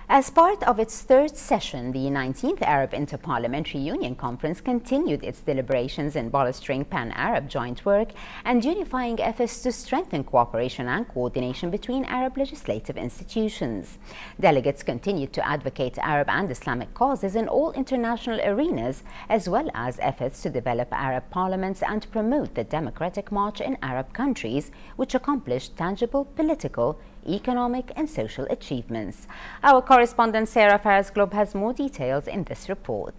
As part of its third session, the 19th Arab Inter-Parliamentary Union Conference continued its deliberations in bolstering pan-Arab joint work and unifying efforts to strengthen cooperation and coordination between Arab legislative institutions. Delegates continued to advocate Arab and Islamic causes in all international arenas, as well as efforts to develop Arab parliaments and promote the democratic march in Arab countries, which accomplished tangible political, economic and social achievements. Our correspondent Sarah Faraz-Globe has more details in this report.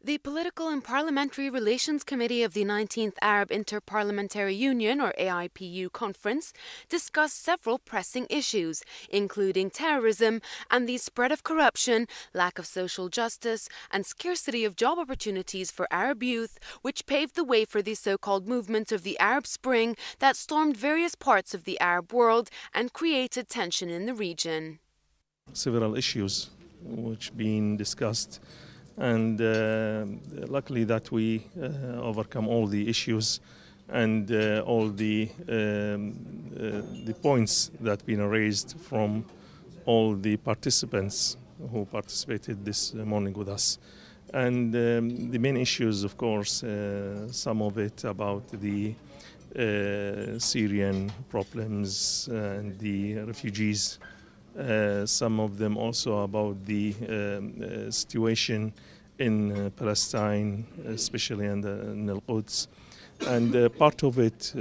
The Political and Parliamentary Relations Committee of the 19th Arab Inter-Parliamentary Union, or AIPU, conference discussed several pressing issues, including terrorism and the spread of corruption, lack of social justice, and scarcity of job opportunities for Arab youth, which paved the way for the so-called movement of the Arab Spring that stormed various parts of the Arab world and created tension in the region. Several issues which been discussed, and luckily that we overcome all the issues and all the points that been raised from all the participants who participated this morning with us. And the main issues, of course, some of it about the Syrian problems and the refugees. Some of them also about the situation in Palestine, especially in Al-Quds. And part of it,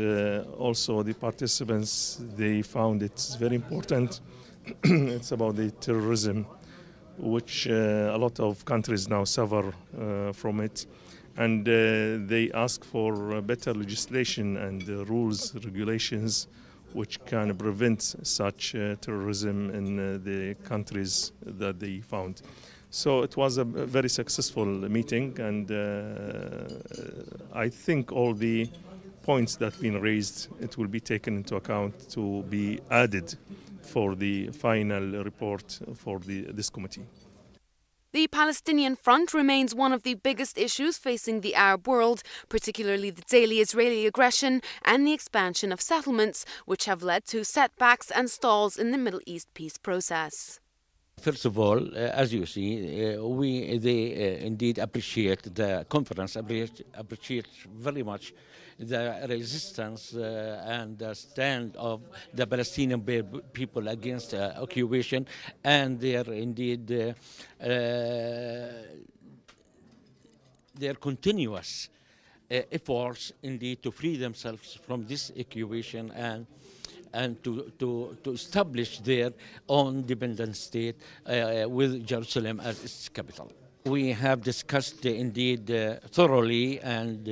also the participants, they found it's very important. It's about the terrorism, which a lot of countries now suffer from it. And they ask for better legislation and rules, regulations, which can prevent such terrorism in the countries that they found. So it was a very successful meeting, and I think all the points that have been raised, it will be taken into account to be added for the final report for this committee. The Palestinian front remains one of the biggest issues facing the Arab world, particularly the daily Israeli aggression and the expansion of settlements, which have led to setbacks and stalls in the Middle East peace process. First of all, as you see, they indeed appreciate the conference, appreciate very much the resistance and the stand of the Palestinian people against occupation, and their continuous efforts indeed to free themselves from this occupation and to establish their own independent state with Jerusalem as its capital. We have discussed indeed thoroughly and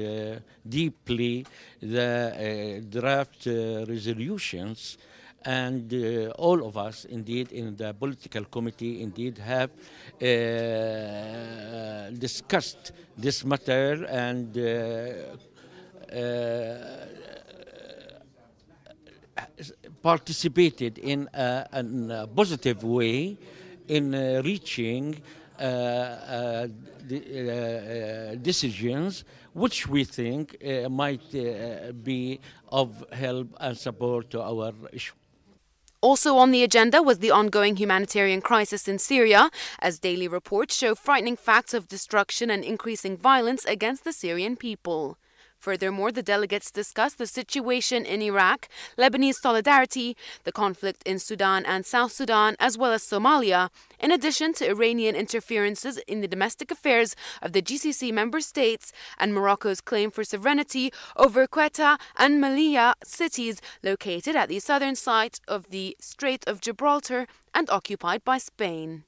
deeply the draft resolutions, and all of us indeed in the political committee indeed have discussed this matter and participated in a positive way in reaching decisions which we think might be of help and support to our issue. Also on the agenda was the ongoing humanitarian crisis in Syria, as daily reports show frightening facts of destruction and increasing violence against the Syrian people. Furthermore, the delegates discussed the situation in Iraq, Lebanese solidarity, the conflict in Sudan and South Sudan, as well as Somalia, in addition to Iranian interferences in the domestic affairs of the GCC member states and Morocco's claim for sovereignty over Quetta and Melilla cities located at the southern side of the Strait of Gibraltar and occupied by Spain.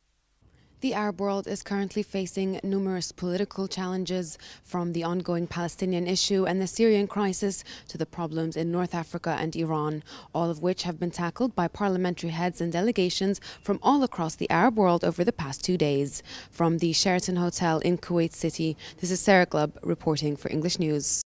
The Arab world is currently facing numerous political challenges, from the ongoing Palestinian issue and the Syrian crisis to the problems in North Africa and Iran, all of which have been tackled by parliamentary heads and delegations from all across the Arab world over the past 2 days. From the Sheraton Hotel in Kuwait City, this is Sarah Glubb reporting for English News.